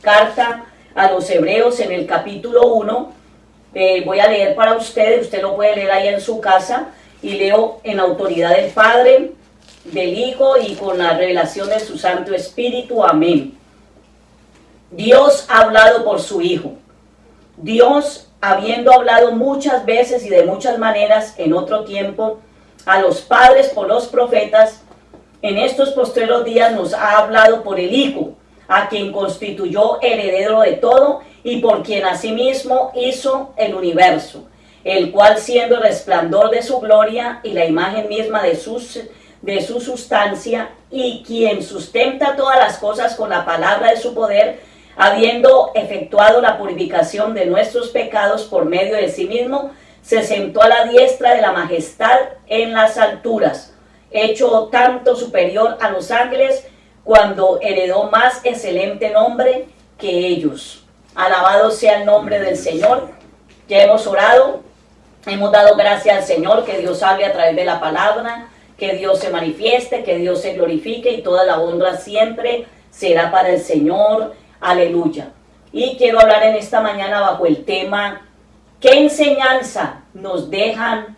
carta a los Hebreos en el capítulo 1. Voy a leer para ustedes, usted lo puede leer ahí en su casa, y leo en autoridad del Padre, del Hijo y con la revelación de su Santo Espíritu. Amén. Dios ha hablado por su Hijo. Dios, habiendo hablado muchas veces y de muchas maneras en otro tiempo a los padres por los profetas, en estos postreros días nos ha hablado por el Hijo, a quien constituyó heredero de todo y por quien asimismo hizo el universo, el cual siendo el resplandor de su gloria y la imagen misma de su sustancia, y quien sustenta todas las cosas con la palabra de su poder, habiendo efectuado la purificación de nuestros pecados por medio de sí mismo, se sentó a la diestra de la majestad en las alturas, hecho tanto superior a los ángeles, cuando heredó más excelente nombre que ellos. Alabado sea el nombre del Señor. Ya hemos orado, hemos dado gracias al Señor, que Dios hable a través de la palabra, que Dios se manifieste, que Dios se glorifique, y toda la honra siempre será para el Señor. Aleluya. Y quiero hablar en esta mañana bajo el tema: ¿qué enseñanza nos dejan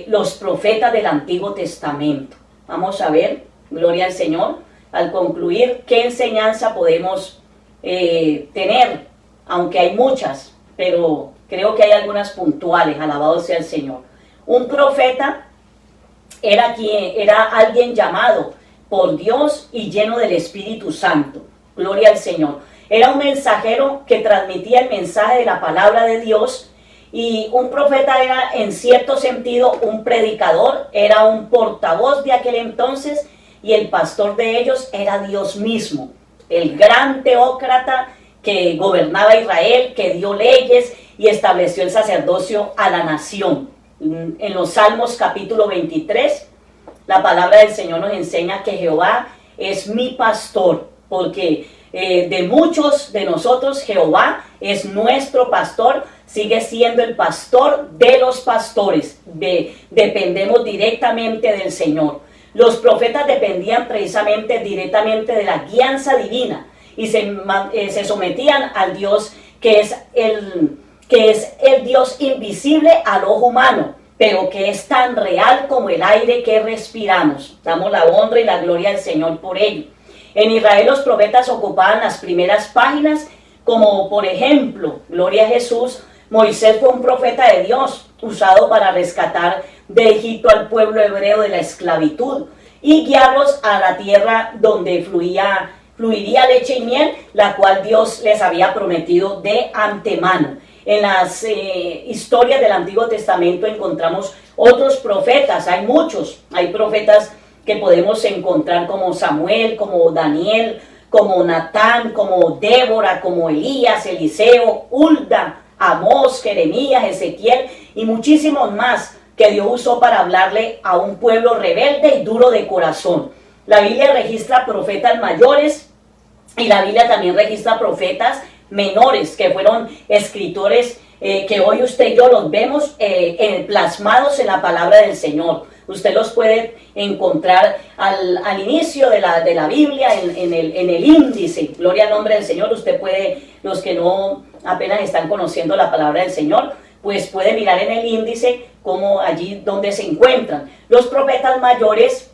los profetas del Antiguo Testamento? Vamos a ver, gloria al Señor, al concluir, qué enseñanza podemos tener, aunque hay muchas, pero creo que hay algunas puntuales. Alabado sea el Señor. Un profeta era alguien llamado por Dios y lleno del Espíritu Santo. Gloria al Señor. Era un mensajero que transmitía el mensaje de la palabra de Dios, y un profeta era en cierto sentido un predicador, era un portavoz de aquel entonces, y el pastor de ellos era Dios mismo, el gran teócrata que gobernaba Israel, que dio leyes y estableció el sacerdocio a la nación. En los Salmos capítulo 23, la palabra del Señor nos enseña que Jehová es mi pastor, porque de muchos de nosotros Jehová es nuestro pastor, sigue siendo el pastor de los pastores. Dependemos directamente del Señor. Los profetas dependían precisamente directamente de la guianza divina y se sometían al Dios que es el Dios invisible al ojo humano, pero que es tan real como el aire que respiramos. Damos la honra y la gloria al Señor por ello. En Israel los profetas ocupaban las primeras páginas, como por ejemplo, gloria a Jesús, Moisés fue un profeta de Dios, usado para rescatar de Egipto al pueblo hebreo de la esclavitud y guiarlos a la tierra donde fluiría leche y miel, la cual Dios les había prometido de antemano. En las historias del Antiguo Testamento encontramos otros profetas, hay muchos, hay profetas que podemos encontrar como Samuel, como Daniel, como Natán, como Débora, como Elías, Eliseo, Hulda, Amós, Jeremías, Ezequiel y muchísimos más que Dios usó para hablarle a un pueblo rebelde y duro de corazón. La Biblia registra profetas mayores y la Biblia también registra profetas menores que fueron escritores que hoy usted y yo los vemos plasmados en la palabra del Señor. Usted los puede encontrar al inicio de la Biblia, en el índice. Gloria al nombre del Señor. Usted puede, los que no apenas están conociendo la palabra del Señor, pues puede mirar en el índice como allí donde se encuentran. Los profetas mayores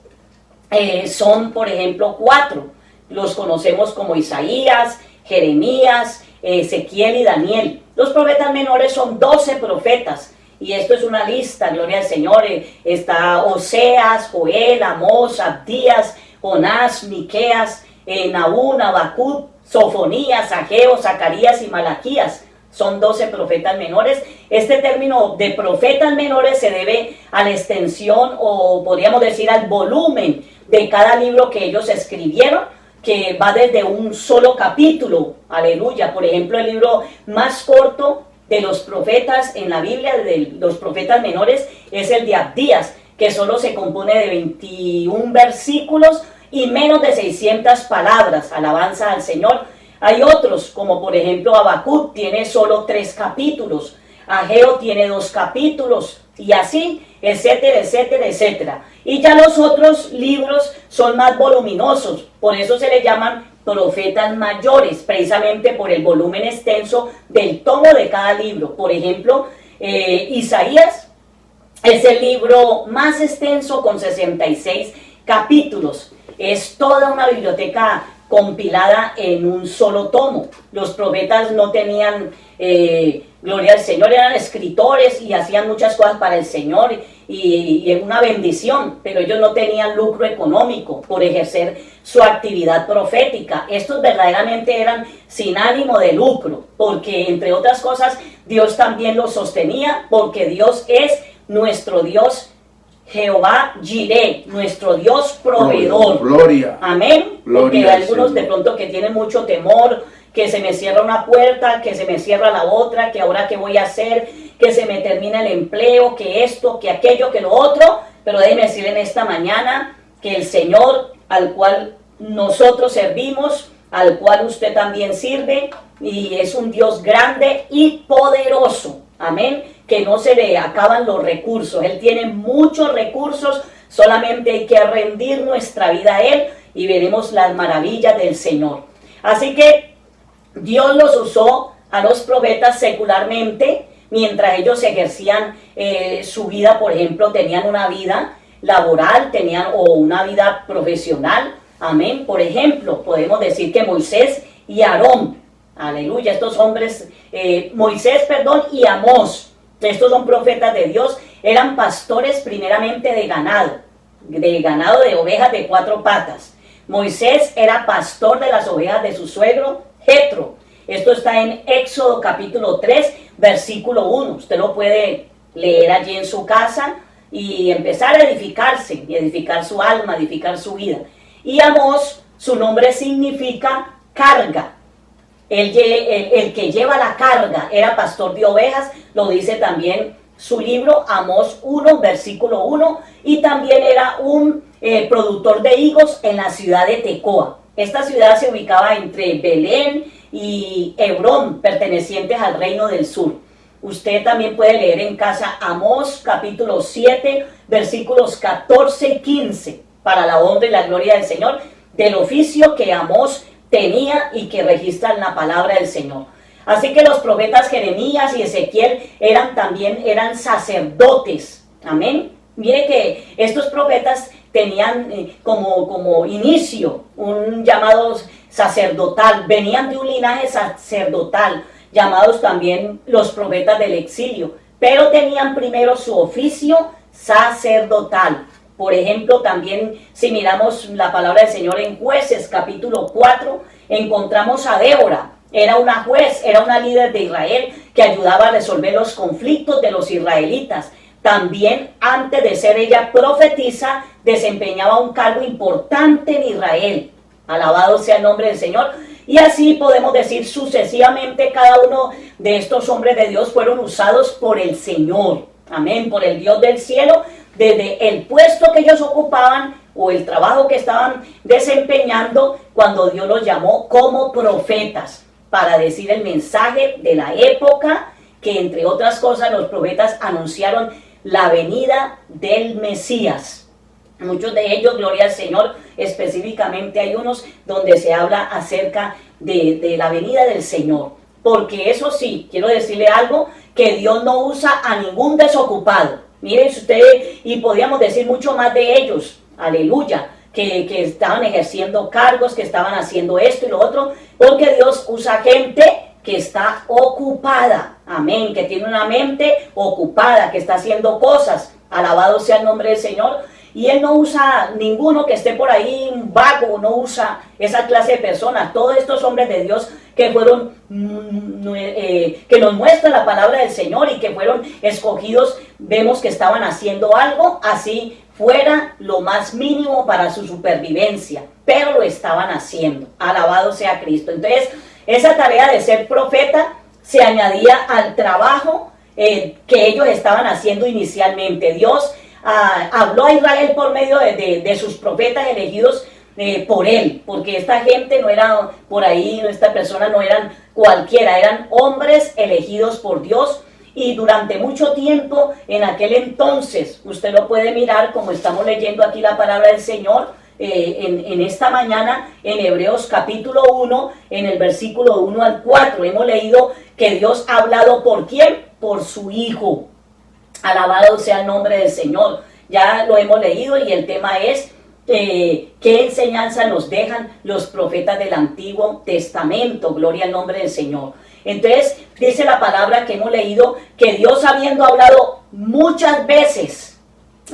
son, por ejemplo, 4. Los conocemos como Isaías, Jeremías, Ezequiel y Daniel. Los profetas menores son 12 profetas. Y esto es una lista, gloria al Señor. Está Oseas, Joel, Amós, Abdías, Jonás, Miqueas, Nahum, Habacuc, Sofonías, Ageo, Zacarías y Malaquías. Son 12 profetas menores. Este término de profetas menores se debe a la extensión, o podríamos decir al volumen de cada libro que ellos escribieron, que va desde un solo capítulo. Aleluya. Por ejemplo, el libro más corto de los profetas en la Biblia, de los profetas menores, es el de Abdías, que solo se compone de 21 versículos y menos de 600 palabras. Alabanza al Señor. Hay otros, como por ejemplo Habacuc, tiene solo 3 capítulos, Ageo tiene 2 capítulos, y así, etcétera, etcétera, etcétera. Y ya los otros libros son más voluminosos, por eso se le llaman profetas mayores, precisamente por el volumen extenso del tomo de cada libro. Por ejemplo, Isaías es el libro más extenso con 66 capítulos. Es toda una biblioteca compilada en un solo tomo. Los profetas no tenían, gloria al Señor, eran escritores y hacían muchas cosas para el Señor y es una bendición, pero ellos no tenían lucro económico por ejercer su actividad profética. Estos verdaderamente eran sin ánimo de lucro, porque entre otras cosas Dios también los sostenía, porque Dios es nuestro Dios Jehová Jireh, nuestro Dios proveedor. Gloria. Amén. Gloria Porque al algunos de Señor. pronto que tienen mucho temor, que se me cierra una puerta, que se me cierra la otra, que ahora qué voy a hacer, que se me termina el empleo, que esto, que aquello, que lo otro. Pero déjenme decir en esta mañana que el Señor al cual nosotros servimos, al cual usted también sirve, y es un Dios grande y poderoso. Amén. Que no se le acaban los recursos. Él tiene muchos recursos, solamente hay que rendir nuestra vida a Él y veremos las maravillas del Señor. Así que Dios los usó a los profetas secularmente, mientras ellos ejercían su vida. Por ejemplo, tenían una vida laboral, tenían o una vida profesional. Amén. Por ejemplo, podemos decir que Moisés y Aarón, aleluya, estos hombres, Moisés y Amós, estos son profetas de Dios, eran pastores primeramente de ganado de ovejas de 4 patas. Moisés era pastor de las ovejas de su suegro Jetro. Esto está en Éxodo capítulo 3, versículo 1. Usted lo puede leer allí en su casa y empezar a edificarse, y edificar su alma, edificar su vida. Y Amós, su nombre significa carga. El que lleva la carga, era pastor de ovejas, lo dice también su libro, Amós 1, versículo 1, y también era un productor de higos en la ciudad de Tecoa. Esta ciudad se ubicaba entre Belén y Hebrón, pertenecientes al reino del sur. Usted también puede leer en casa Amós capítulo 7, versículos 14 y 15, para la honra y la gloria del Señor, del oficio que Amós tenía y que registra en la palabra del Señor. Así que los profetas Jeremías y Ezequiel eran sacerdotes. Amén. Mire que estos profetas tenían como inicio un llamado sacerdotal, venían de un linaje sacerdotal, llamados también los profetas del exilio, pero tenían primero su oficio sacerdotal. Por ejemplo, también si miramos la palabra del Señor en Jueces capítulo 4, encontramos a Débora. Era una juez, era una líder de Israel que ayudaba a resolver los conflictos de los israelitas. También, antes de ser ella profetisa, desempeñaba un cargo importante en Israel. Alabado sea el nombre del Señor. Y así podemos decir sucesivamente, cada uno de estos hombres de Dios fueron usados por el Señor. Amén, por el Dios del cielo, desde el puesto que ellos ocupaban o el trabajo que estaban desempeñando cuando Dios los llamó como profetas para decir el mensaje de la época, que entre otras cosas los profetas anunciaron la venida del Mesías. Muchos de ellos, gloria al Señor, específicamente hay unos donde se habla acerca de la venida del Señor. Porque eso sí, quiero decirle algo, que Dios no usa a ningún desocupado. Miren usted, y podríamos decir mucho más de ellos, aleluya, que estaban ejerciendo cargos, que estaban haciendo esto y lo otro, porque Dios usa gente que está ocupada, amén, que tiene una mente ocupada, que está haciendo cosas, alabado sea el nombre del Señor, y Él no usa ninguno que esté por ahí vago, no usa esa clase de personas. Todos estos hombres de Dios que fueron, que nos muestra la palabra del Señor y que fueron escogidos, vemos que estaban haciendo algo, así fuera lo más mínimo para su supervivencia, pero lo estaban haciendo. Alabado sea Cristo. Entonces, esa tarea de ser profeta se añadía al trabajo que ellos estaban haciendo inicialmente. Dios habló a Israel por medio de sus profetas elegidos por Él, porque esta gente no era por ahí, esta persona no eran cualquiera, eran hombres elegidos por Dios. Y durante mucho tiempo, en aquel entonces, usted lo puede mirar como estamos leyendo aquí la palabra del Señor, en esta mañana en Hebreos capítulo 1, en el versículo 1 al 4. Hemos leído que Dios ha hablado ¿por quién? Por su Hijo. Alabado sea el nombre del Señor. Ya lo hemos leído y el tema es qué enseñanza nos dejan los profetas del Antiguo Testamento. Gloria al nombre del Señor. Entonces dice la palabra que hemos leído que Dios habiendo hablado muchas veces,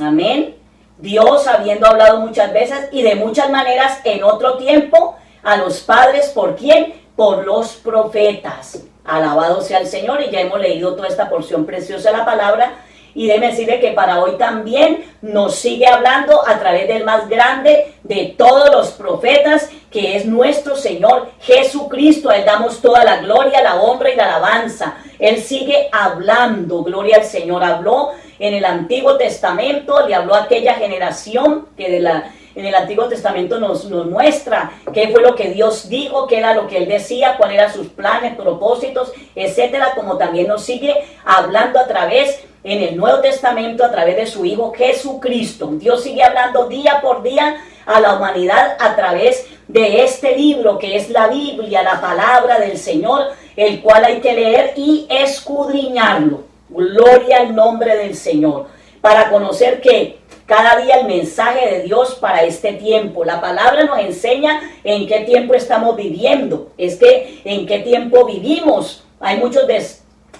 amén, Dios habiendo hablado muchas veces y de muchas maneras en otro tiempo a los padres, ¿por quién? Por los profetas. Alabado sea el Señor, y ya hemos leído toda esta porción preciosa de la palabra. Y déjeme decirle que para hoy también nos sigue hablando a través del más grande de todos los profetas, que es nuestro Señor Jesucristo. A Él damos toda la gloria, la honra y la alabanza. Él sigue hablando, gloria al Señor. Habló en el Antiguo Testamento, le habló a aquella generación que en el Antiguo Testamento nos muestra qué fue lo que Dios dijo, qué era lo que Él decía, cuáles eran sus planes, propósitos, etcétera. Como también nos sigue hablando a través en el Nuevo Testamento a través de su Hijo Jesucristo. Dios sigue hablando día por día a la humanidad a través de este libro que es la Biblia, la palabra del Señor, el cual hay que leer y escudriñarlo. Gloria al nombre del Señor, para conocer que cada día el mensaje de Dios para este tiempo. La palabra nos enseña en qué tiempo estamos viviendo, es que en qué tiempo vivimos. Hay muchos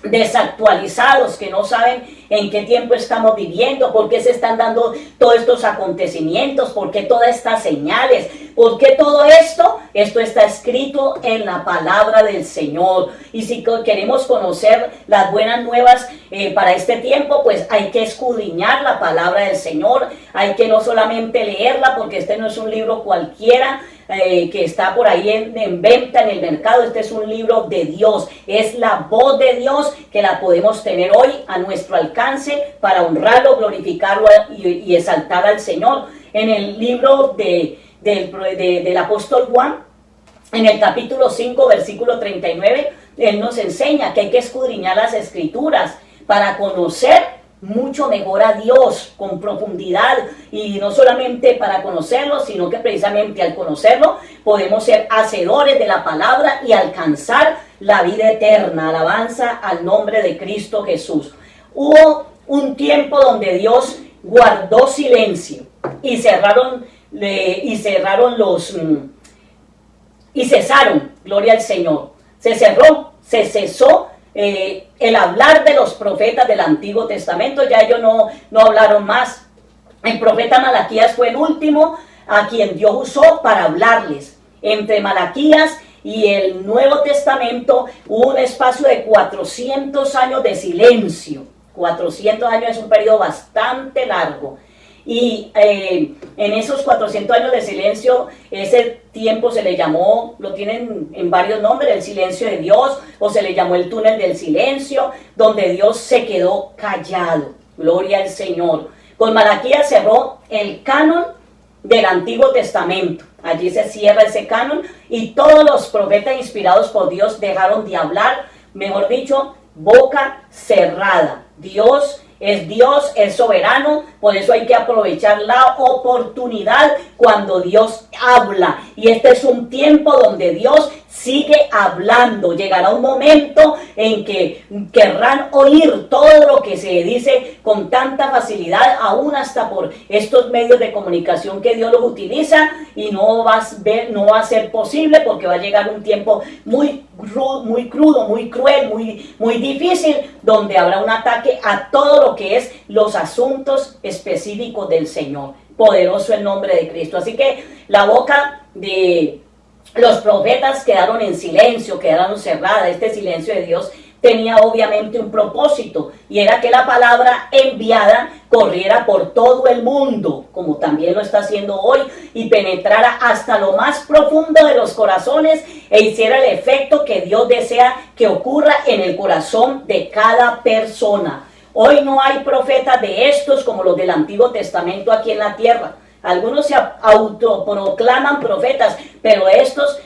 desactualizados que no saben en qué tiempo estamos viviendo, por qué se están dando todos estos acontecimientos, por qué todas estas señales, por qué todo esto está escrito en la palabra del Señor. Y si queremos conocer las buenas nuevas para este tiempo, pues hay que escudriñar la palabra del Señor, hay que no solamente leerla, porque este no es un libro cualquiera que está por ahí en venta en el mercado. Este es un libro de Dios, es la voz de Dios que la podemos tener hoy a nuestro alcance para honrarlo, glorificarlo y exaltar al Señor. En el libro del apóstol Juan, en el capítulo 5, versículo 39, él nos enseña que hay que escudriñar las Escrituras para conocer mucho mejor a Dios con profundidad, y no solamente para conocerlo, sino que precisamente al conocerlo podemos ser hacedores de la palabra y alcanzar la vida eterna. Alabanza al nombre de Cristo Jesús. Hubo un tiempo donde Dios guardó silencio y cesaron, gloria al Señor. Se cesó el hablar de los profetas del Antiguo Testamento. Ya ellos no hablaron más. El profeta Malaquías fue el último a quien Dios usó para hablarles. Entre Malaquías y el Nuevo Testamento hubo un espacio de 400 años de silencio. 400 años es un periodo bastante largo. Y en esos 400 años de silencio, ese tiempo se le llamó, lo tienen en varios nombres, el silencio de Dios, o se le llamó el túnel del silencio, donde Dios se quedó callado. Gloria al Señor. Con Malaquías cerró el canon del Antiguo Testamento. Allí se cierra ese canon y todos los profetas inspirados por Dios dejaron de hablar, mejor dicho, boca cerrada. Dios es soberano, por eso hay que aprovechar la oportunidad cuando Dios habla. Y este es un tiempo donde Dios sigue hablando. Llegará un momento en que querrán oír todo lo que se dice con tanta facilidad, aún hasta por estos medios de comunicación que Dios los utiliza, y no va a ser posible, porque va a llegar un tiempo muy crudo, muy cruel, muy difícil, donde habrá un ataque a todo lo que es los asuntos específicos del Señor. Poderoso el nombre de Cristo. Así que la boca de los profetas quedaron en silencio, quedaron cerradas. Este silencio de Dios tenía obviamente un propósito, y era que la palabra enviada corriera por todo el mundo, como también lo está haciendo hoy, y penetrara hasta lo más profundo de los corazones e hiciera el efecto que Dios desea que ocurra en el corazón de cada persona. Hoy no hay profetas de estos como los del Antiguo Testamento aquí en la tierra. Algunos se autoproclaman profetas, pero estos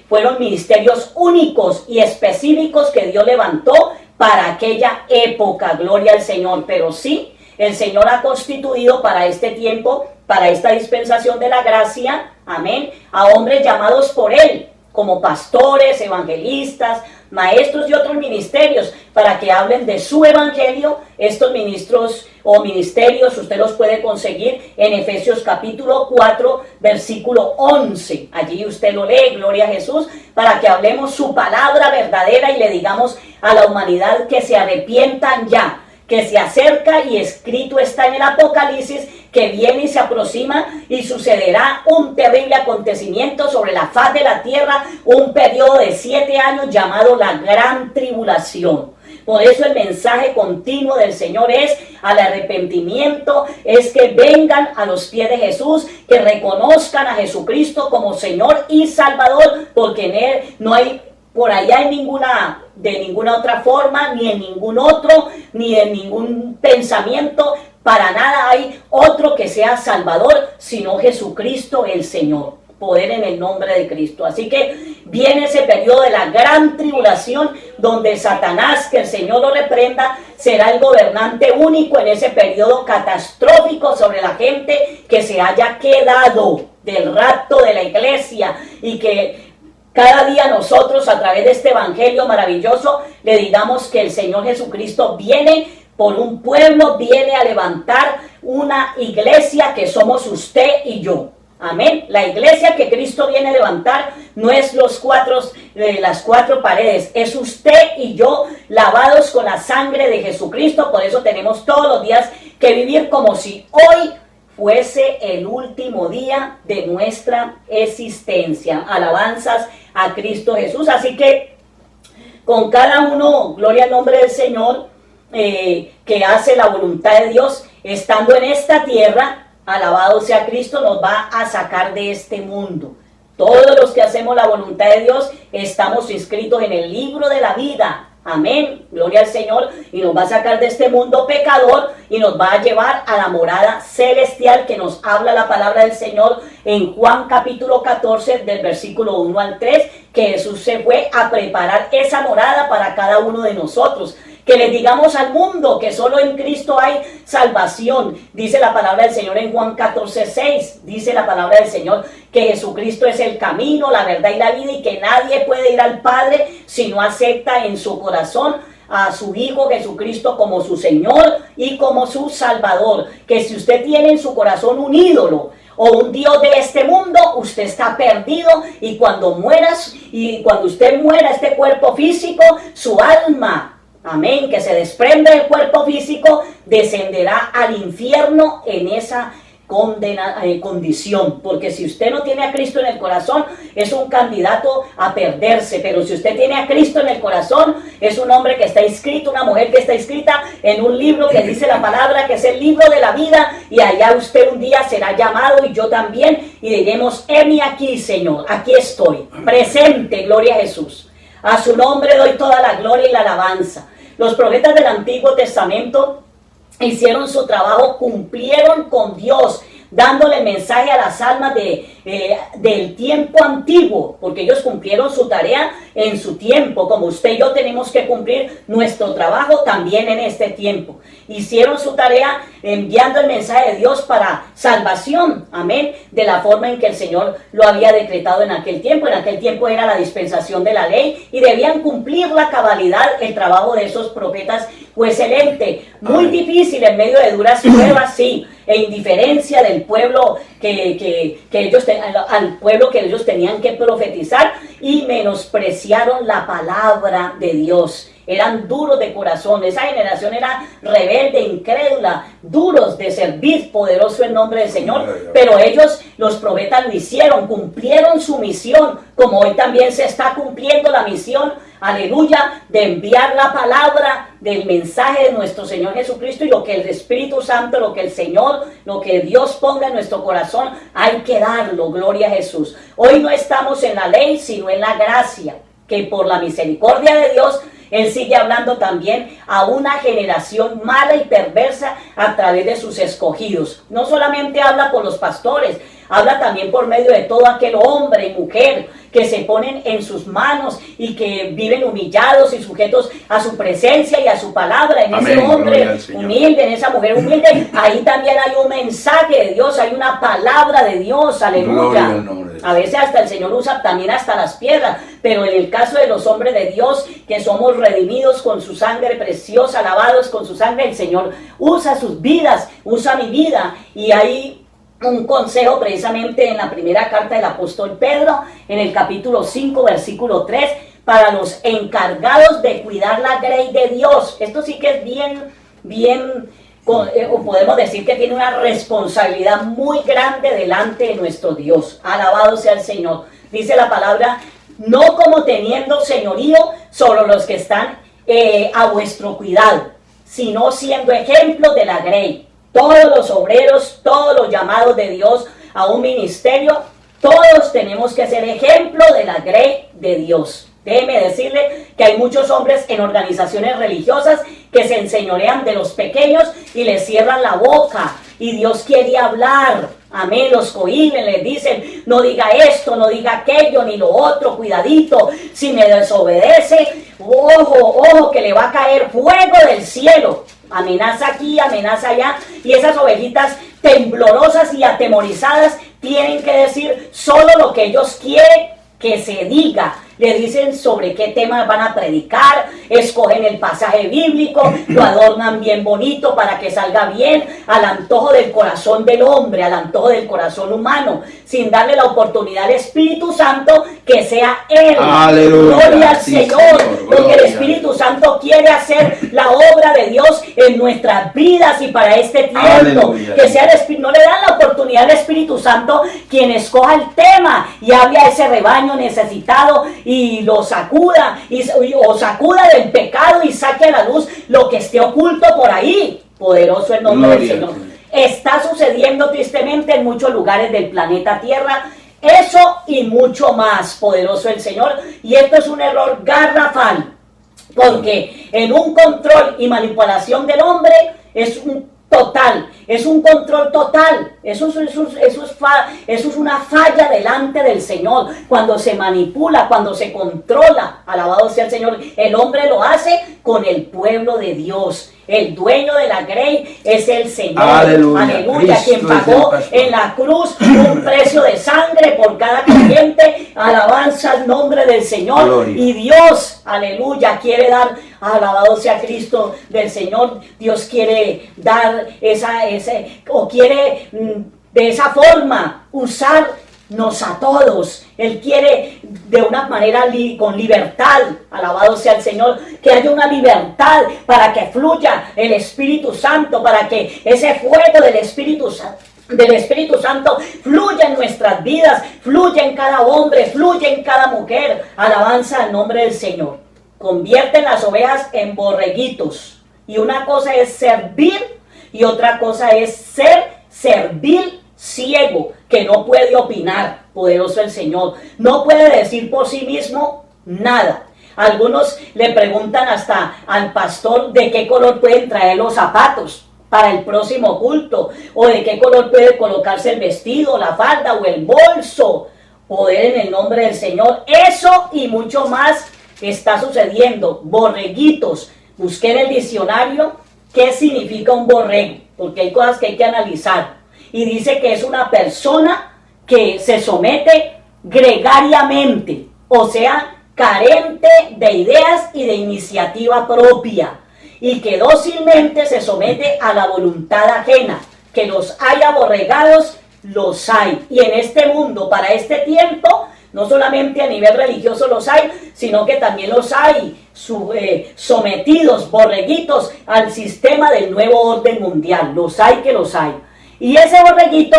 fueron ministerios únicos y específicos que Dios levantó para aquella época. Gloria al Señor. Pero sí, el Señor ha constituido para este tiempo, para esta dispensación de la gracia, amén, a hombres llamados por Él, como pastores, evangelistas, maestros y otros ministerios, para que hablen de su evangelio. Estos ministros o ministerios usted los puede conseguir en Efesios capítulo 4, versículo 11. Allí usted lo lee, gloria a Jesús, para que hablemos su palabra verdadera y le digamos a la humanidad que se arrepientan ya, que se acerca, y escrito está en el Apocalipsis, que viene y se aproxima y sucederá un terrible acontecimiento sobre la faz de la tierra, un periodo de 7 años llamado la Gran Tribulación. Por eso el mensaje continuo del Señor es al arrepentimiento, es que vengan a los pies de Jesús, que reconozcan a Jesucristo como Señor y Salvador, porque en Él no hay por allá de ninguna otra forma, ni en ningún otro, ni en ningún pensamiento, para nada hay otro que sea Salvador, sino Jesucristo el Señor. Poder en el nombre de Cristo. Así que viene ese periodo de la gran tribulación, donde Satanás, que el Señor lo reprenda, será el gobernante único en ese periodo catastrófico sobre la gente que se haya quedado del rapto de la iglesia, y que cada día nosotros, a través de este evangelio maravilloso, le digamos que el Señor Jesucristo viene por un pueblo, viene a levantar una iglesia que somos usted y yo. Amén. La iglesia que Cristo viene a levantar no es las 4 paredes, es usted y yo, lavados con la sangre de Jesucristo. Por eso tenemos todos los días que vivir como si hoy fuese el último día de nuestra existencia. Alabanzas a Cristo Jesús. Así que con cada uno, gloria al nombre del Señor, que hace la voluntad de Dios, estando en esta tierra, alabado sea Cristo, nos va a sacar de este mundo. Todos los que hacemos la voluntad de Dios estamos inscritos en el libro de la vida. Amén, gloria al Señor, y nos va a sacar de este mundo pecador y nos va a llevar a la morada celestial, que nos habla la palabra del Señor en Juan capítulo 14 del versículo 1 al 3, que Jesús se fue a preparar esa morada para cada uno de nosotros. Que les digamos al mundo que solo en Cristo hay salvación. Dice la palabra del Señor en Juan 14, 6. Dice la palabra del Señor que Jesucristo es el camino, la verdad y la vida, y que nadie puede ir al Padre si no acepta en su corazón a su Hijo Jesucristo como su Señor y como su Salvador. Que si usted tiene en su corazón un ídolo o un Dios de este mundo, usted está perdido, y cuando usted muera, este cuerpo físico, su alma, amén, que se desprende del cuerpo físico, descenderá al infierno en esa condición. Porque si usted no tiene a Cristo en el corazón, es un candidato a perderse. Pero si usted tiene a Cristo en el corazón, es un hombre que está inscrito, una mujer que está inscrita en un libro que dice la palabra, que es el libro de la vida, y allá usted un día será llamado, y yo también, y diremos: heme aquí, Señor, aquí estoy, presente, gloria a Jesús. A su nombre doy toda la gloria y la alabanza. Los profetas del Antiguo Testamento hicieron su trabajo, cumplieron con Dios, dándole mensaje a las almas del tiempo antiguo, porque ellos cumplieron su tarea en su tiempo, como usted y yo tenemos que cumplir nuestro trabajo también en este tiempo. Hicieron su tarea enviando el mensaje de Dios para salvación, amén, de la forma en que el Señor lo había decretado en aquel tiempo. En aquel tiempo era la dispensación de la ley, y debían cumplir la cabalidad. El trabajo de esos profetas fue excelente, muy difícil en medio de duras pruebas, sí, e indiferencia del pueblo al pueblo que ellos tenían que profetizar, y menospreciaron la palabra de Dios. Eran duros de corazón. Esa generación era rebelde, incrédula, duros de servir, poderoso el nombre del Señor. Pero ellos, los profetas, lo hicieron, cumplieron su misión, como hoy también se está cumpliendo la misión, aleluya, de enviar la palabra del mensaje de nuestro Señor Jesucristo, y lo que el Espíritu Santo, lo que el Señor, lo que Dios ponga en nuestro corazón, hay que darlo, gloria a Jesús. Hoy no estamos en la ley, sino en la gracia, que por la misericordia de Dios, Él sigue hablando también a una generación mala y perversa a través de sus escogidos. No solamente habla por los pastores, habla también por medio de todo aquel hombre y mujer que se ponen en sus manos y que viven humillados y sujetos a su presencia y a su palabra, en Amén, ese hombre gloria al Señor. humilde, en esa mujer humilde, ahí también hay un mensaje de Dios, hay una palabra de Dios, Gloria aleluya. al nombre de Dios. A veces hasta el Señor usa también hasta las piedras, pero en el caso de los hombres de Dios, que somos redimidos con su sangre preciosa, lavados con su sangre, el Señor usa sus vidas, usa mi vida, y hay un consejo precisamente en la primera carta del apóstol Pedro, en el capítulo 5, versículo 3, para los encargados de cuidar la grey de Dios. Esto sí que es bien, o podemos decir que tiene una responsabilidad muy grande delante de nuestro Dios. Alabado sea el Señor. Dice la palabra, no como teniendo señorío sobre los que están a vuestro cuidado, sino siendo ejemplos de la grey. Todos los obreros, todos los llamados de Dios a un ministerio, todos tenemos que ser ejemplo de la grey de Dios. Déjeme decirle que hay muchos hombres en organizaciones religiosas que se enseñorean de los pequeños y les cierran la boca. Y Dios quiere hablar. Amén, los cohiben, les dicen, no diga esto, no diga aquello, ni lo otro, cuidadito. Si me desobedece, ojo, que le va a caer fuego del cielo. Amenaza aquí, amenaza allá. Y esas ovejitas temblorosas y atemorizadas tienen que decir solo lo que ellos quieren que se diga. Le dicen sobre qué temas van a predicar, escogen el pasaje bíblico, lo adornan bien bonito para que salga bien al antojo del corazón del hombre, al antojo del corazón humano, sin darle la oportunidad al Espíritu Santo que sea Él. Aleluya. Gloria al Sí, Señor, Señor, porque el gloria. Espíritu Santo quiere hacer la obra de Dios en nuestras vidas y para este tiempo. Aleluya. Que sea el Espíritu, no le dan la oportunidad al Espíritu Santo quien escoja el tema y hable a ese rebaño necesitado y lo sacuda, o sacuda del pecado y saque a la luz lo que esté oculto por ahí. Poderoso el nombre del Gloria Señor. al Señor. Está sucediendo tristemente en muchos lugares del planeta Tierra. Eso y mucho más, poderoso el Señor. Y esto es un error garrafal, porque en un control y manipulación del hombre es un control total. Eso es una falla delante del Señor. Cuando se manipula, cuando se controla, alabado sea el Señor, el hombre lo hace con el pueblo de Dios. El dueño de la grey es el Señor. Aleluya. Aleluya. Cristo Quien es pagó el pastor. en la cruz un precio de sangre por cada creyente. Alabanza al nombre del Señor. Gloria. Y Dios, aleluya, quiere dar, alabado sea Cristo del Señor. Dios quiere dar quiere de esa forma usarnos a todos. Él quiere de una manera con libertad, alabado sea el Señor, que haya una libertad para que fluya el Espíritu Santo, para que ese fuego del Espíritu Santo fluya en nuestras vidas, fluya en cada hombre, fluya en cada mujer. Alabanza al nombre del Señor. Convierten las ovejas en borreguitos. Y una cosa es servir y otra cosa es ser servil ciego, que no puede opinar. Poderoso el Señor. No puede decir por sí mismo nada. Algunos le preguntan hasta al pastor de qué color pueden traer los zapatos para el próximo culto, o de qué color puede colocarse el vestido, la falda o el bolso. Poder en el nombre del Señor. Eso y mucho más está sucediendo. Borreguitos. Busqué en el diccionario qué significa un borrego, porque hay cosas que hay que analizar. Y dice que es una persona que se somete gregariamente, o sea, carente de ideas y de iniciativa propia, y que dócilmente se somete a la voluntad ajena. Que los hay aborregados, los hay. Y en este mundo, para este tiempo, no solamente a nivel religioso los hay, sino que también los hay sometidos, borreguitos, al sistema del nuevo orden mundial. Los hay. Y ese borreguito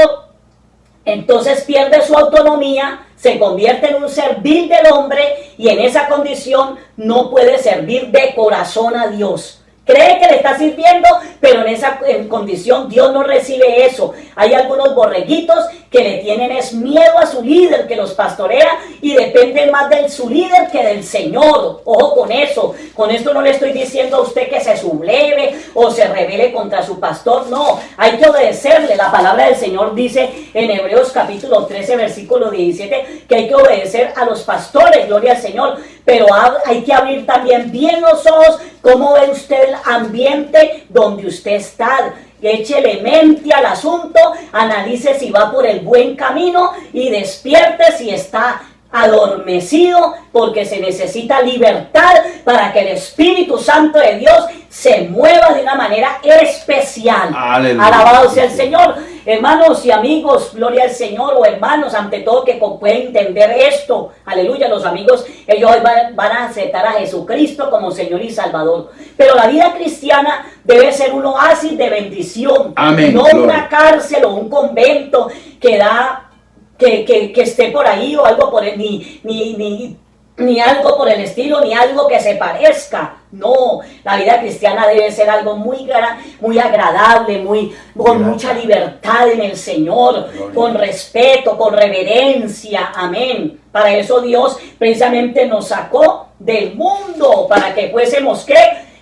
entonces pierde su autonomía, se convierte en un servil del hombre y en esa condición no puede servir de corazón a Dios. Cree que le está sirviendo, pero en esa condición Dios no recibe eso. Hay algunos borreguitos que le tienen miedo a su líder que los pastorea y dependen más de su líder que del Señor. Ojo con con eso. Con esto no le estoy diciendo a usted que se subleve o se rebele contra su pastor. No, hay que obedecerle. La palabra del Señor dice en Hebreos capítulo 13, versículo 17, que hay que obedecer a los pastores, gloria al Señor. Pero hay que abrir también bien los ojos. ¿Cómo ve usted el ambiente donde usted está? Échele mente al asunto, analice si va por el buen camino y despierte si está adormecido, porque se necesita libertad para que el Espíritu Santo de Dios se mueva de una manera especial. Aleluya. Alabado sea el Señor. Hermanos y amigos, gloria al Señor, o hermanos, ante todo que pueden entender esto, aleluya, los amigos, ellos van a aceptar a Jesucristo como Señor y Salvador. Pero la vida cristiana debe ser un oasis de bendición. Amén. No gloria. Una cárcel o un convento que da que esté por ahí o algo por el, ni algo por el estilo, ni algo que se parezca. No, la vida cristiana debe ser algo muy agradable, con mucha libertad en el Señor, con respeto, con reverencia. Amén. Para eso Dios precisamente nos sacó del mundo, para que fuésemos ¿qué?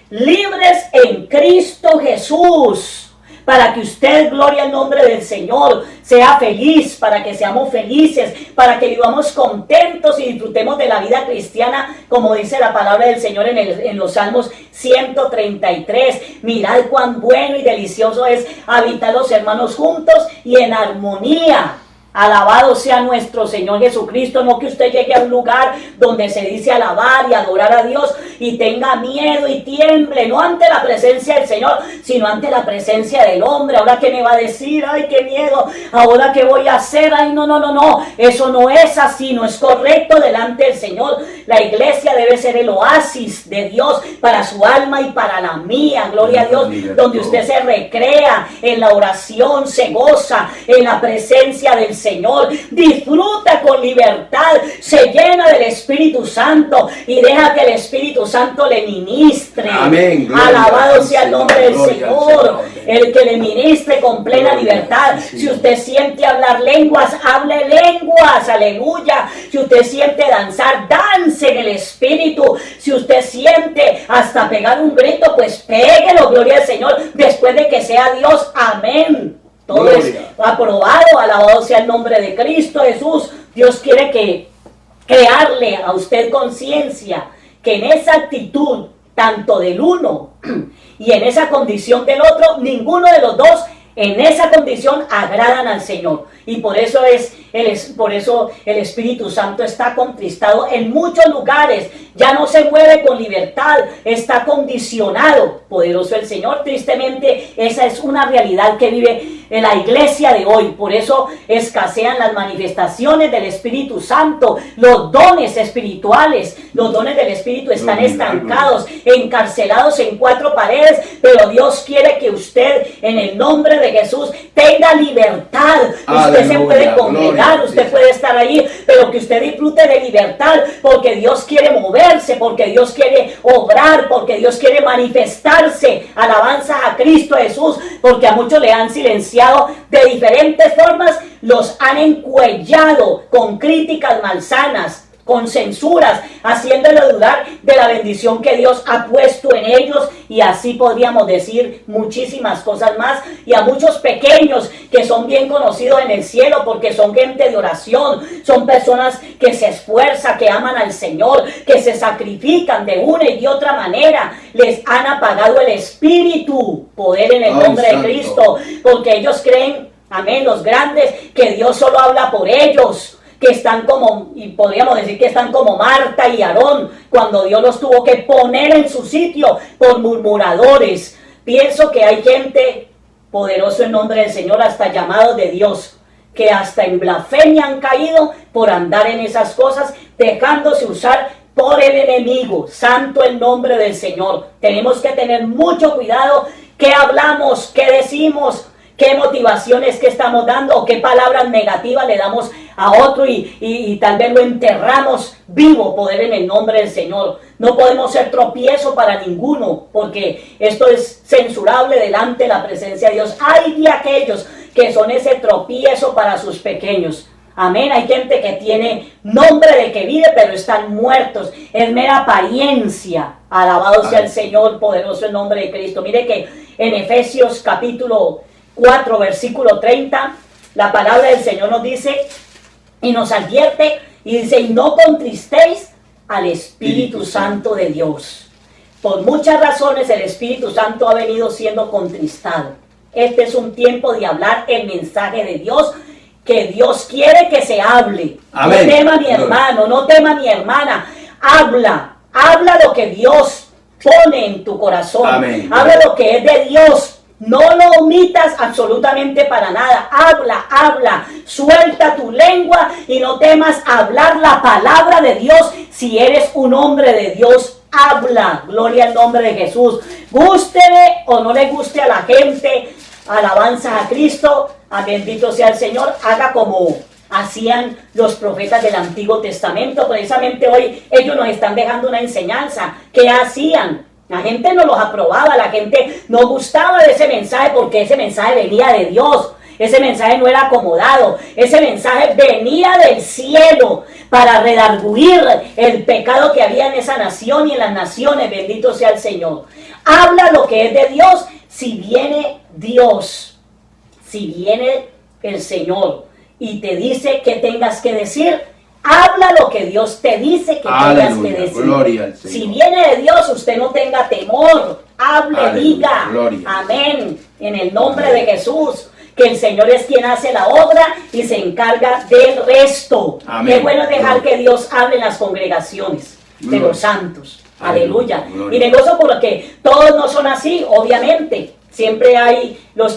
Libres en Cristo Jesús. Para que usted, gloria al nombre del Señor, sea feliz, para que seamos felices, para que vivamos contentos y disfrutemos de la vida cristiana, como dice la palabra del Señor en los Salmos 133. Mirad cuán bueno y delicioso es habitar los hermanos juntos y en armonía. Alabado sea nuestro Señor Jesucristo. No que usted llegue a un lugar donde se dice alabar y adorar a Dios y tenga miedo y tiemble, no ante la presencia del Señor, sino ante la presencia del hombre. Ahora qué me va a decir, ay qué miedo, ahora qué voy a hacer, ay no, eso no es así, no es correcto delante del Señor. La iglesia debe ser el oasis de Dios para su alma y para la mía, gloria a Dios, donde usted se recrea en la oración, se goza en la presencia del Señor, disfruta con libertad, se llena del Espíritu Santo y deja que el Espíritu Santo le ministre. Amén. Alabado sea el nombre del Señor, el que le ministre con plena libertad. Si usted siente hablar lenguas, hable lenguas, aleluya. Si usted siente danzar, dance en el Espíritu. Si usted siente hasta pegar un grito, pues péguelo, gloria al Señor, después de que sea Dios. Amén. Todo gloria. Es aprobado, alabado sea el nombre de Cristo Jesús. Dios quiere crearle a usted conciencia que en esa actitud, tanto del uno y en esa condición del otro, ninguno de los dos en esa condición agradan al Señor. Y por eso el Espíritu Santo está contristado en muchos lugares. Ya no se mueve con libertad, está condicionado. Poderoso el Señor. Tristemente, esa es una realidad que vive en la iglesia de hoy. Por eso escasean las manifestaciones del Espíritu Santo. Los dones espirituales, los dones del Espíritu están estancados, encarcelados en cuatro paredes. Pero Dios quiere que usted, en el nombre de Jesús, tenga libertad. Usted se puede congregar, usted puede estar ahí, pero que usted disfrute de libertad, porque Dios quiere moverse, porque Dios quiere obrar, porque Dios quiere manifestarse. Alabanza a Cristo Jesús, porque a muchos le han silenciado de diferentes formas, los han encuellado con críticas malsanas, con censuras, haciéndole dudar de la bendición que Dios ha puesto en ellos, y así podríamos decir muchísimas cosas más. Y a muchos pequeños que son bien conocidos en el cielo porque son gente de oración, son personas que se esfuerzan, que aman al Señor, que se sacrifican de una y de otra manera, les han apagado el espíritu, poder en el nombre de Cristo, porque ellos creen, amén, los grandes, que Dios solo habla por ellos, que están como, y podríamos decir que están como Marta y Aarón, cuando Dios los tuvo que poner en su sitio por murmuradores. Pienso que hay gente, poderoso en nombre del Señor, hasta llamados de Dios, que hasta en blasfemia han caído por andar en esas cosas, dejándose usar por el enemigo. Santo el nombre del Señor. Tenemos que tener mucho cuidado qué hablamos, qué decimos, qué motivaciones que estamos dando, o qué palabras negativas le damos a otro y tal vez lo enterramos vivo, poder en el nombre del Señor. No podemos ser tropiezo para ninguno, porque esto es censurable delante de la presencia de Dios. Hay de aquellos que son ese tropiezo para sus pequeños. Amén. Hay gente que tiene nombre de que vive, pero están muertos. Es mera apariencia. Alabado sea el Señor, poderoso el nombre de Cristo. Mire que en Efesios capítulo 4, versículo 30, la palabra del Señor nos dice y nos advierte y dice, y no contristéis al Espíritu Santo de Dios. Por muchas razones el Espíritu Santo ha venido siendo contristado. Este es un tiempo de hablar el mensaje de Dios, que Dios quiere que se hable. Amén. No tema mi hermano, no tema mi hermana. Habla lo que Dios pone en tu corazón. Amén. Habla lo que es de Dios. No lo omitas absolutamente para nada. Habla, suelta tu lengua y no temas hablar la palabra de Dios. Si eres un hombre de Dios, habla. Gloria al nombre de Jesús. Gústele o no le guste a la gente, alabanza a Cristo. Bendito sea el Señor. Haga como hacían los profetas del Antiguo Testamento. Precisamente hoy ellos nos están dejando una enseñanza. ¿Qué hacían? La gente no los aprobaba, la gente no gustaba de ese mensaje porque ese mensaje venía de Dios. Ese mensaje no era acomodado, ese mensaje venía del cielo para redarguir el pecado que había en esa nación y en las naciones. Bendito sea el Señor. Habla lo que es de Dios. Si viene Dios, si viene el Señor y te dice que tengas que decir, habla lo que Dios te dice que tengas que decir. Gloria al Señor. Si viene de Dios, usted no tenga temor. Hable, aleluya, diga. Gloria. Amén. En el nombre de Jesús. Que el Señor es quien hace la obra y se encarga del resto. Amén. Qué bueno dejar que Dios hable en las congregaciones de los santos. Aleluya. Y me gozo porque todos no son así, obviamente. Siempre hay los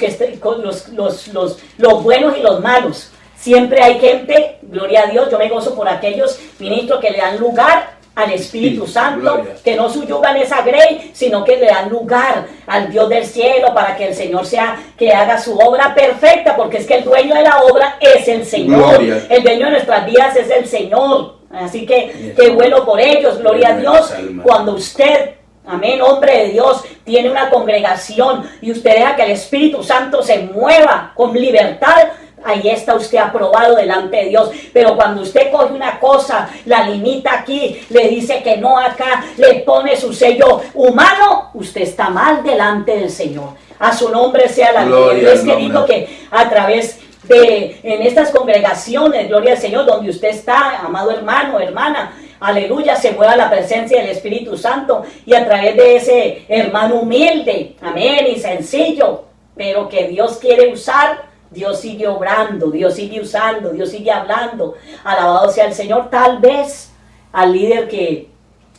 buenos y los malos. Siempre hay gente, gloria a Dios, yo me gozo por aquellos ministros que le dan lugar al Espíritu Santo, gloria, que no subyugan esa grey, sino que le dan lugar al Dios del cielo para que el Señor que haga su obra perfecta, porque es que el dueño de la obra es el Señor, gloria. El dueño de nuestras vidas es el Señor, así que qué bueno por ellos, gloria a Dios, cuando usted, amén, hombre de Dios, tiene una congregación y usted deja que el Espíritu Santo se mueva con libertad, ahí está usted aprobado delante de Dios. Pero cuando usted coge una cosa, la limita aquí, le dice que no acá, le pone su sello humano, usted está mal delante del Señor. A su nombre sea la gloria. Es querido que a través en estas congregaciones, gloria al Señor, donde usted está, amado hermano, hermana, aleluya, se mueva la presencia del Espíritu Santo y a través de ese hermano humilde, amén, y sencillo, pero que Dios quiere usar. Dios sigue obrando, Dios sigue usando, Dios sigue hablando. Alabado sea el Señor. Tal vez al líder que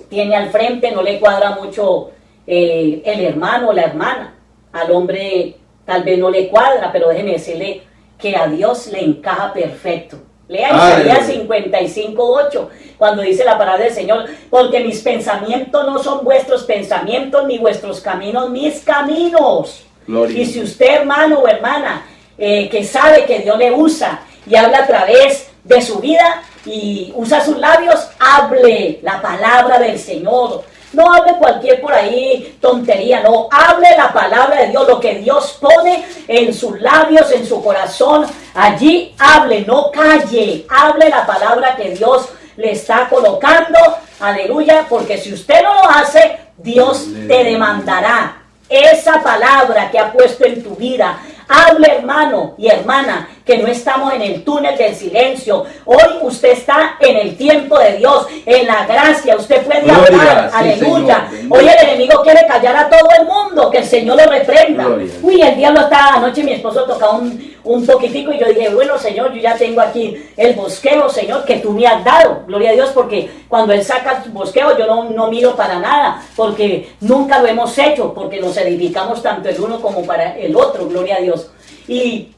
tiene al frente no le cuadra mucho el hermano o la hermana. Al hombre tal vez no le cuadra, pero déjeme decirle que a Dios le encaja perfecto. Lea Isaías 55:8, cuando dice la palabra del Señor, porque mis pensamientos no son vuestros pensamientos, ni vuestros caminos mis caminos. Gloria. Y si usted, hermano o hermana, que sabe que Dios le usa y habla a través de su vida y usa sus labios, hable la palabra del Señor. No hable cualquier por ahí tontería, no, hable la palabra de Dios, lo que Dios pone en sus labios, en su corazón, allí hable, no calle, hable la palabra que Dios le está colocando, aleluya, porque si usted no lo hace, Dios te demandará esa palabra que ha puesto en tu vida. Hable, hermano y hermana, que no estamos en el túnel del silencio. Hoy usted está en el tiempo de Dios, en la gracia. Usted puede hablar, sí, aleluya. Señor. Hoy el enemigo quiere callar a todo el mundo, que el Señor lo reprenda. Gloria. Uy, el diablo está, anoche mi esposo tocaba un poquitico y yo dije, bueno, Señor, yo ya tengo aquí el bosqueo, Señor, que tú me has dado. Gloria a Dios, porque cuando Él saca el bosqueo yo no miro para nada, porque nunca lo hemos hecho, porque nos edificamos tanto el uno como para el otro, gloria a Dios. Y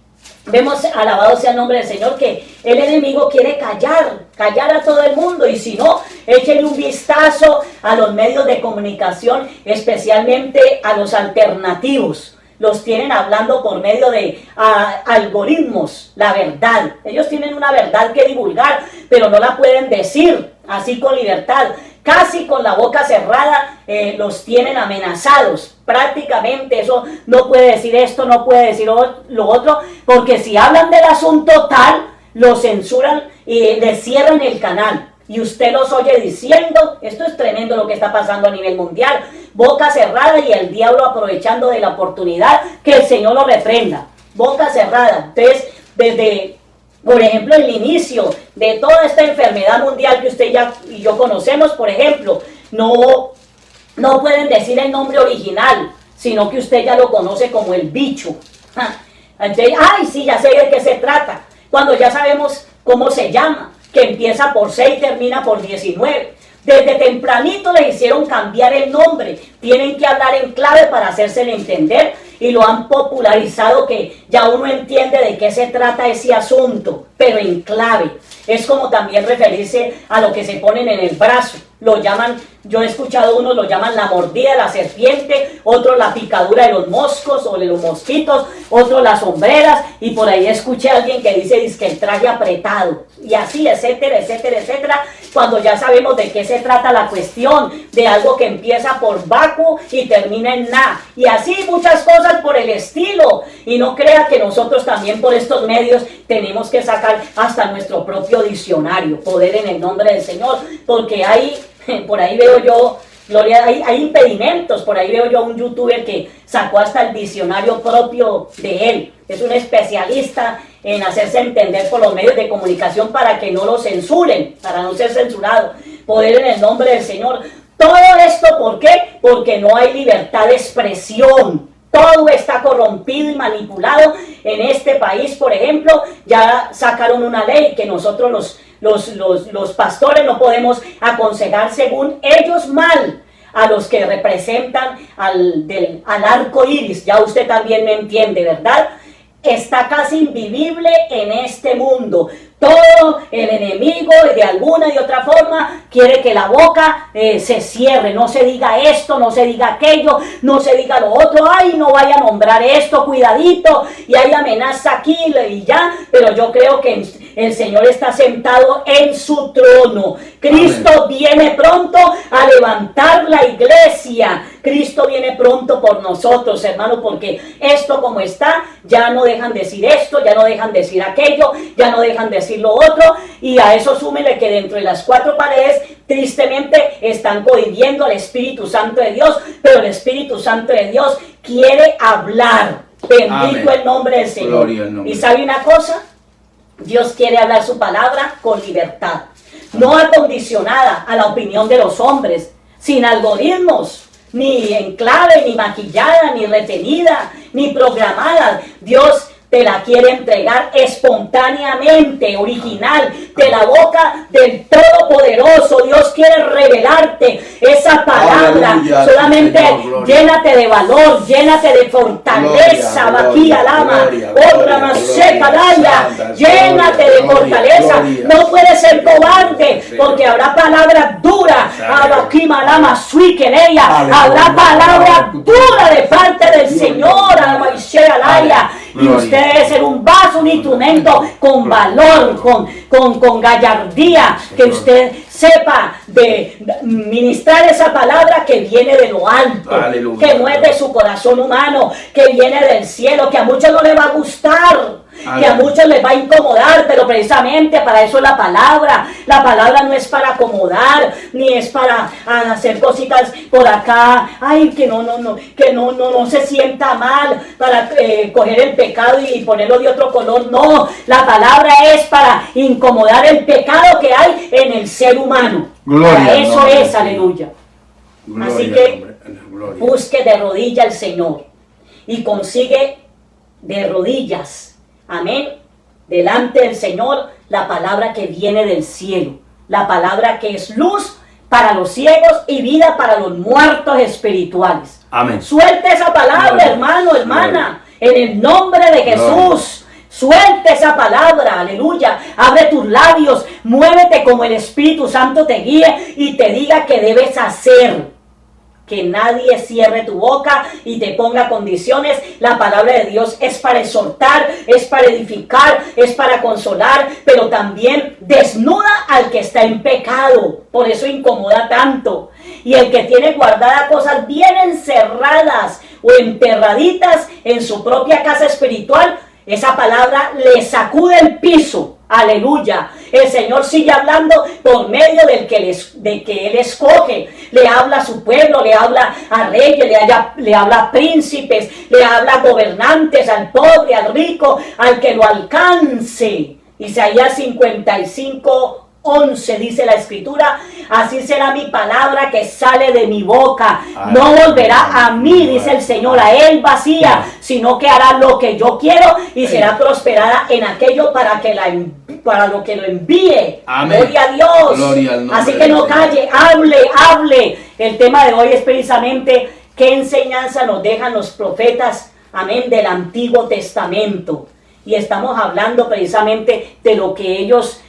vemos, alabado sea el nombre del Señor, que el enemigo quiere callar a todo el mundo. Y si no, échenle un vistazo a los medios de comunicación, especialmente a los alternativos. Los tienen hablando por medio de algoritmos, la verdad. Ellos tienen una verdad que divulgar, pero no la pueden decir así con libertad. Casi con la boca cerrada los tienen amenazados. Prácticamente eso no puede decir esto, no puede decir lo otro, porque si hablan del asunto tal, lo censuran y le cierran el canal. Y usted los oye diciendo, esto es tremendo lo que está pasando a nivel mundial, boca cerrada y el diablo aprovechando de la oportunidad, que el Señor lo reprenda, boca cerrada. Entonces, desde, por ejemplo, el inicio de toda esta enfermedad mundial que usted ya y yo conocemos, por ejemplo, no pueden decir el nombre original, sino que usted ya lo conoce como el bicho. Entonces, ay, sí, ya sé de qué se trata, cuando ya sabemos cómo se llama, que empieza por 6 y termina por 19. Desde tempranito le hicieron cambiar el nombre, tienen que hablar en clave para hacérselo entender, y lo han popularizado que ya uno entiende de qué se trata ese asunto, pero en clave. Es como también referirse a lo que se ponen en el brazo. Lo llaman, yo he escuchado unos lo llaman la mordida de la serpiente, otros la picadura de los moscos o de los mosquitos, otros las sombreras, y por ahí escuché a alguien que dice que el traje apretado, y así, etcétera, etcétera, etcétera, cuando ya sabemos de qué se trata la cuestión, de algo que empieza por vacu y termina en na, y así muchas cosas por el estilo. Y no crea que nosotros también por estos medios tenemos que sacar hasta nuestro propio diccionario, poder en el nombre del Señor, porque hay, por ahí veo yo, Gloria, hay impedimentos. Por ahí veo yo a un youtuber que sacó hasta el diccionario propio de él. Es un especialista en hacerse entender por los medios de comunicación para que no lo censuren, para no ser censurado. Poder en el nombre del Señor. Todo esto, ¿por qué? Porque no hay libertad de expresión. Todo está corrompido y manipulado en este país. Por ejemplo, ya sacaron una ley que nosotros los pastores no podemos aconsejar según ellos mal a los que representan al arco iris. Ya usted también me entiende, ¿verdad? Está casi invivible en este mundo. Todo el enemigo de alguna y otra forma quiere que la boca se cierre, no se diga esto, no se diga aquello, no se diga lo otro, ay, no vaya a nombrar esto, cuidadito, y hay amenaza aquí y ya, pero yo creo que el Señor está sentado en su trono. Cristo Amén. Viene pronto a levantar la iglesia. Cristo viene pronto por nosotros, hermano, porque esto como está, ya no dejan decir esto, ya no dejan decir aquello, ya no dejan decir lo otro, y a eso súmele que dentro de las 4 paredes tristemente están cohibiendo al Espíritu Santo de Dios, pero el Espíritu Santo de Dios quiere hablar. Bendito Amén. El nombre del Señor. ¿Y sabe una cosa? Dios quiere hablar su palabra con libertad, no acondicionada a la opinión de los hombres, sin algoritmos, ni en clave, ni maquillada, ni retenida, ni programada. Dios te la quiere entregar espontáneamente, original, de la boca del Todopoderoso. Dios quiere revelarte esa palabra. Aleluya, solamente Señor, llénate de valor, llénate de fortaleza. Vaquía, lama, otra más seca, daya. Llénate de fortaleza. No puedes ser cobarde, porque habrá palabras duras. Abaquima, lama, suiqueneya. Habrá palabras duras de parte del Señor. Almaisea, laya. Y usted debe ser un vaso, un instrumento con valor, con gallardía, que usted sepa de ministrar esa palabra que viene de lo alto, Aleluya. Que no es de su corazón humano, que viene del cielo, que a muchos no les va a gustar, que a muchos les va a incomodar, pero precisamente para eso es la palabra. La palabra no es para acomodar, ni es para hacer cositas por acá, ay, que no se sienta mal, para coger el pecado y ponerlo de otro color. No, la palabra es para incomodar el pecado que hay en el ser humano. Gloria, para eso no, es, aleluya. Gloria, así que busque de rodillas al Señor y consigue de rodillas, amén, delante del Señor, la palabra que viene del cielo, la palabra que es luz para los ciegos y vida para los muertos espirituales. Amén. Suelte esa palabra, Gloria. Hermano, hermana, Gloria. En el nombre de Jesús. Gloria. Suelte esa palabra, aleluya. Abre tus labios, muévete como el Espíritu Santo te guíe y te diga qué debes hacer. Que nadie cierre tu boca y te ponga condiciones. La palabra de Dios es para exhortar, es para edificar, es para consolar, pero también desnuda al que está en pecado. Por eso incomoda tanto. Y el que tiene guardadas cosas bien encerradas o enterraditas en su propia casa espiritual, esa palabra le sacude el piso Aleluya. El Señor sigue hablando por medio de que Él escoge. Le habla a su pueblo, le habla a reyes, le habla a príncipes, le habla a gobernantes, al pobre, al rico, al que lo alcance. Isaías 55:11 dice la Escritura: así será mi palabra que sale de mi boca. No volverá a mí, dice el Señor, a Él vacía, sino que hará lo que yo quiero y será prosperada en aquello para lo que lo envíe. Amén. Gloria a Dios. Gloria al nombre Así que no del Señor. calle, hable. El tema de hoy es precisamente qué enseñanza nos dejan los profetas, amén, del Antiguo Testamento. Y estamos hablando precisamente de lo que Dios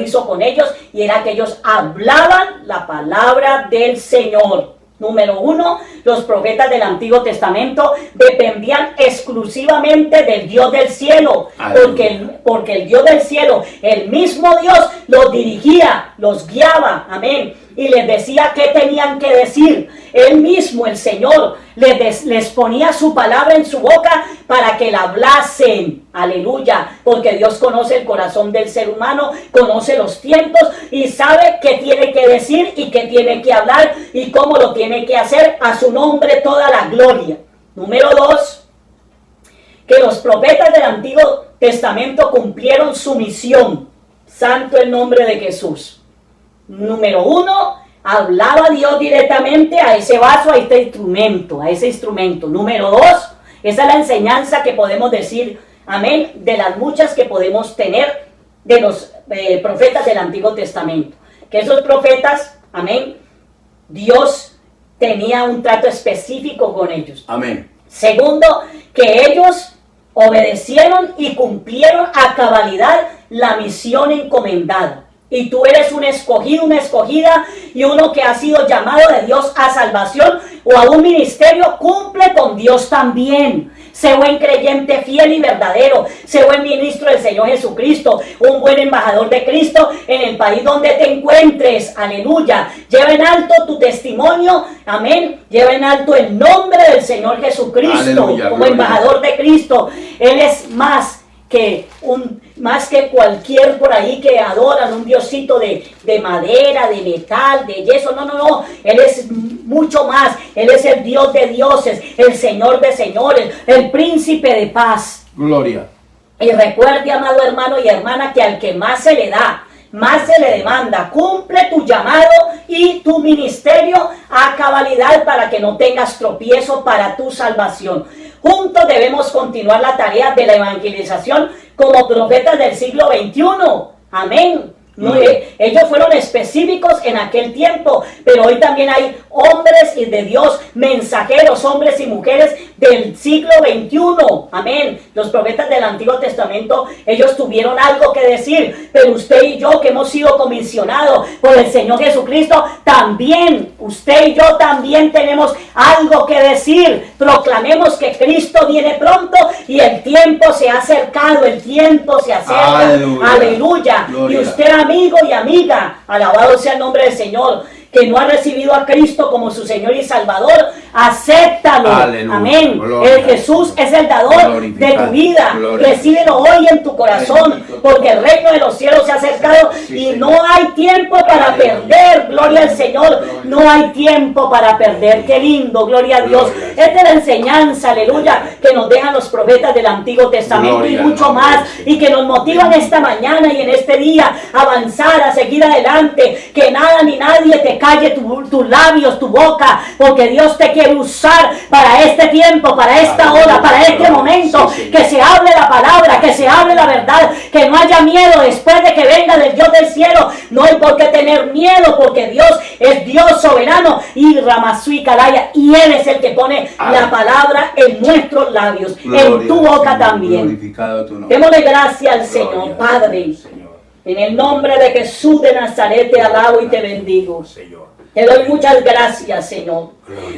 hizo con ellos, y era que ellos hablaban la palabra del Señor. Número 1, los profetas del Antiguo Testamento dependían exclusivamente del Dios del cielo, porque el Dios del cielo, el mismo Dios, los dirigía, los guiaba, amén, y les decía qué tenían que decir. Él mismo, el Señor, les ponía su palabra en su boca para que la hablasen. Aleluya, porque Dios conoce el corazón del ser humano, conoce los tiempos y sabe qué tiene que decir y qué tiene que hablar y cómo lo tiene que hacer. A su nombre toda la gloria. Número 2, que los profetas del Antiguo Testamento cumplieron su misión. Santo el nombre de Jesús. Número 1, hablaba Dios directamente a ese vaso, a ese instrumento. Número 2, esa es la enseñanza que podemos decir, amén, de las muchas que podemos tener de los profetas del Antiguo Testamento. Que esos profetas, amén, Dios tenía un trato específico con ellos. Amén. Segundo, que ellos obedecieron y cumplieron a cabalidad la misión encomendada. Y tú eres un escogido, una escogida, y uno que ha sido llamado de Dios a salvación o a un ministerio, cumple con Dios también. Sé buen creyente, fiel y verdadero. Sé buen ministro del Señor Jesucristo, un buen embajador de Cristo en el país donde te encuentres. Aleluya. Lleva en alto tu testimonio. Amén. Lleva en alto el nombre del Señor Jesucristo. Aleluya, como embajador de Cristo. Él es más que cualquier por ahí que adoran un diosito de madera, de metal, de yeso. No. Él es mucho más. Él es el Dios de dioses, el Señor de señores, el príncipe de paz. Gloria. Y recuerde, amado hermano y hermana, que al que más se le da, más se le demanda. Cumple tu llamado y tu ministerio a cabalidad para que no tengas tropiezo para tu salvación. Juntos debemos continuar la tarea de la evangelización como profetas del siglo XXI. Amén. No, ellos fueron específicos en aquel tiempo, pero hoy también hay hombres de Dios, mensajeros, hombres y mujeres del siglo XXI. Amén. Los profetas del Antiguo Testamento, ellos tuvieron algo que decir, pero usted y yo que hemos sido comisionados por el Señor Jesucristo, también, usted y yo también tenemos algo que decir. Proclamemos que Cristo viene pronto y el tiempo se ha acercado, el tiempo se acerca. Aleluya. Aleluya. Gloria. Y usted, amigo y amiga, alabado sea el nombre del Señor, que no ha recibido a Cristo como su Señor y Salvador, acéptalo. Aleluya. Amén. Gloria. El Jesús es el dador de tu vida. Gloria. Recíbelo hoy en tu corazón, Bendito porque el reino de los cielos se ha acercado Sí, y Señor. no hay tiempo para Aleluya. perder. Gloria al Señor. Gloria. No hay tiempo para perder. Qué lindo. Gloria a Dios. Gloria. Esta es la enseñanza, aleluya, que nos dejan los profetas del Antiguo Testamento. Gloria Y al mucho nombre más, del Señor. y que nos motivan esta mañana y en este día a avanzar, a seguir adelante, que nada ni nadie te calle tus labios, tu boca, porque Dios te quiere usar para este tiempo, para esta hora, para este momento. Sí, sí. Que se hable la palabra, que se hable la verdad, que no haya miedo después de que venga del Dios del cielo. No hay por qué tener miedo, porque Dios es Dios soberano y Ramasui Calaya, y Él es el que pone la palabra en nuestros labios, en tu boca también. Glorificado tu nombre. Démosle gracias al Gloria Señor, Padre. Señor. En el nombre de Jesús de Nazaret te alabo y te bendigo. Señor. Te doy muchas gracias, Señor,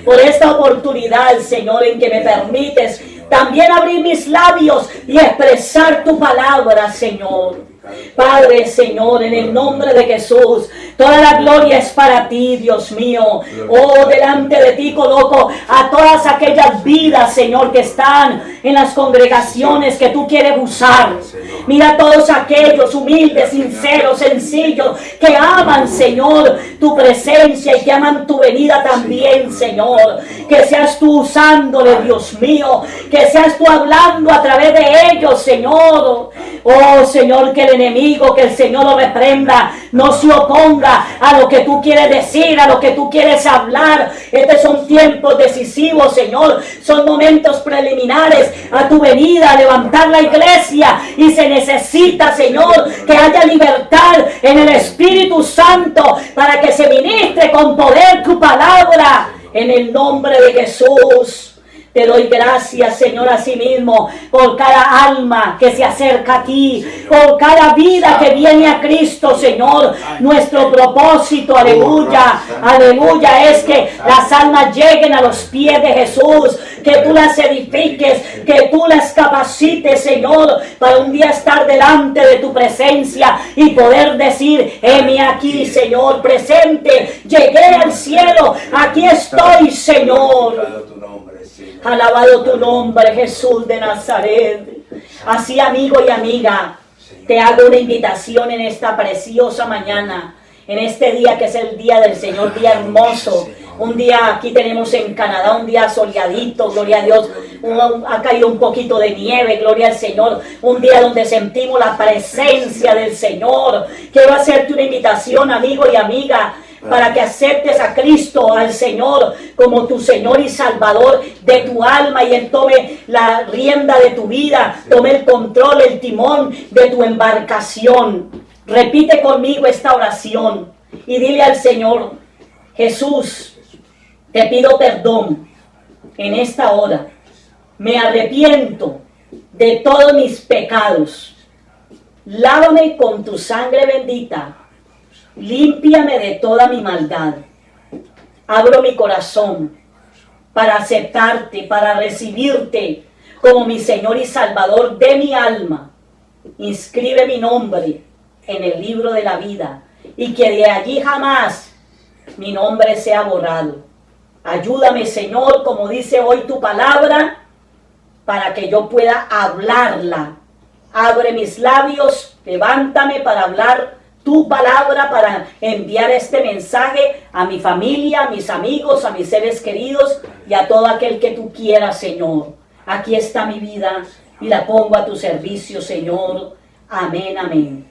por esta oportunidad, Señor, en que me permites también abrir mis labios y expresar tu palabra, Señor. Padre, Señor, en el nombre de Jesús, toda la gloria es para ti, Dios mío. Oh, delante de ti coloco a todas aquellas vidas, Señor, que están en las congregaciones que tú quieres usar. Mira a todos aquellos humildes, sinceros, sencillos, que aman, Señor, tu presencia y que aman tu venida también, Señor. Que seas tú usándole, Dios mío, que seas tú hablando a través de ellos, Señor. Oh, Señor, que el enemigo, que el Señor lo reprenda, no se oponga a lo que tú quieres decir, a lo que tú quieres hablar. Estos son tiempos decisivos, Señor. Son momentos preliminares a tu venida, a levantar la iglesia. Y se necesita, Señor, que haya libertad en el Espíritu Santo para que se ministre con poder tu palabra. En el nombre de Jesús. Te doy gracias, Señor, a sí mismo, por cada alma que se acerca a ti, por cada vida que viene a Cristo, Señor. Nuestro propósito, aleluya, aleluya, es que las almas lleguen a los pies de Jesús, que tú las edifiques, que tú las capacites, Señor, para un día estar delante de tu presencia y poder decir: heme aquí, Señor, presente, llegué al cielo, aquí estoy, Señor. Alabado tu nombre, Jesús de Nazaret. Así, amigo y amiga, te hago una invitación en esta preciosa mañana, en este día que es el día del Señor, día hermoso. Un día aquí tenemos en Canadá, un día soleadito, gloria a Dios. Ha caído un poquito de nieve, gloria al Señor. Un día donde sentimos la presencia del Señor. Quiero hacerte una invitación, amigo y amiga, para que aceptes a Cristo, al Señor, como tu Señor y Salvador de tu alma, y Él tome la rienda de tu vida, tome el control, el timón de tu embarcación. Repite conmigo esta oración y dile al Señor: Jesús, te pido perdón en esta hora. Me arrepiento de todos mis pecados. Lávame con tu sangre bendita. Límpiame de toda mi maldad. Abro mi corazón para aceptarte, para recibirte como mi Señor y Salvador de mi alma. Inscribe mi nombre en el libro de la vida y que de allí jamás mi nombre sea borrado. Ayúdame, Señor, como dice hoy tu palabra, para que yo pueda hablarla. Abre mis labios, levántame para hablar tu palabra, para enviar este mensaje a mi familia, a mis amigos, a mis seres queridos y a todo aquel que tú quieras, Señor. Aquí está mi vida y la pongo a tu servicio, Señor. Amén, amén.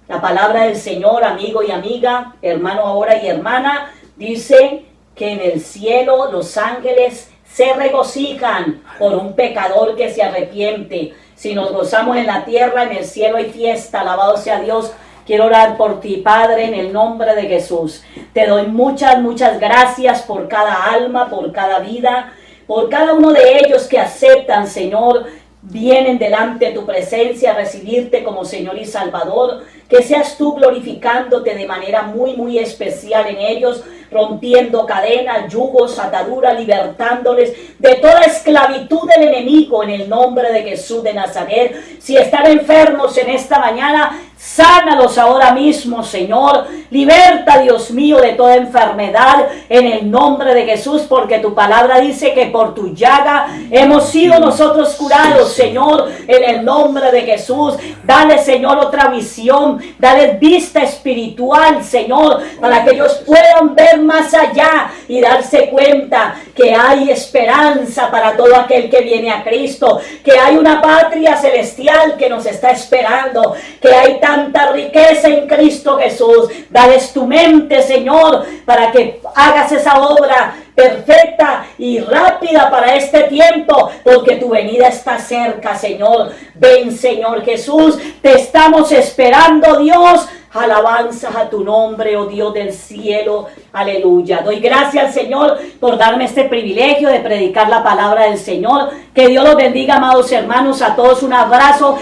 La palabra del Señor, amigo y amiga, hermano ahora y hermana, dice que en el cielo los ángeles se regocijan por un pecador que se arrepiente. Si nos gozamos en la tierra, en el cielo hay fiesta, alabado sea Dios. Quiero orar por ti, Padre, en el nombre de Jesús. Te doy muchas gracias por cada alma, por cada vida, por cada uno de ellos que aceptan, Señor, vienen delante de tu presencia a recibirte como Señor y Salvador. Que seas tú glorificándote de manera muy especial en ellos, rompiendo cadenas, yugos, ataduras, libertándoles de toda esclavitud del enemigo en el nombre de Jesús de Nazaret. Si están enfermos en esta mañana, sánalos ahora mismo, Señor. Liberta, Dios mío, de toda enfermedad en el nombre de Jesús, porque tu palabra dice que por tu llaga hemos sido nosotros curados, Señor, en el nombre de Jesús. Dale, Señor, otra visión, dale vista espiritual, Señor, para que ellos puedan ver más allá y darse cuenta que hay esperanza para todo aquel que viene a Cristo, que hay una patria celestial que nos está esperando, que hay tanta riqueza en Cristo Jesús. Dales tu mente, Señor, para que hagas esa obra perfecta y rápida para este tiempo, porque tu venida está cerca, Señor. Ven, Señor Jesús, te estamos esperando, Dios. Alabanzas a tu nombre, oh Dios del cielo. Aleluya. Doy gracias al Señor por darme este privilegio de predicar la palabra del Señor. Que Dios los bendiga, amados hermanos. A todos un abrazo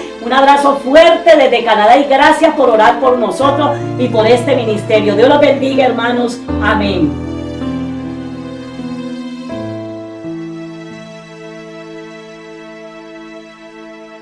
fuerte desde Canadá, y gracias por orar por nosotros y por este ministerio. Dios los bendiga, hermanos. Amén.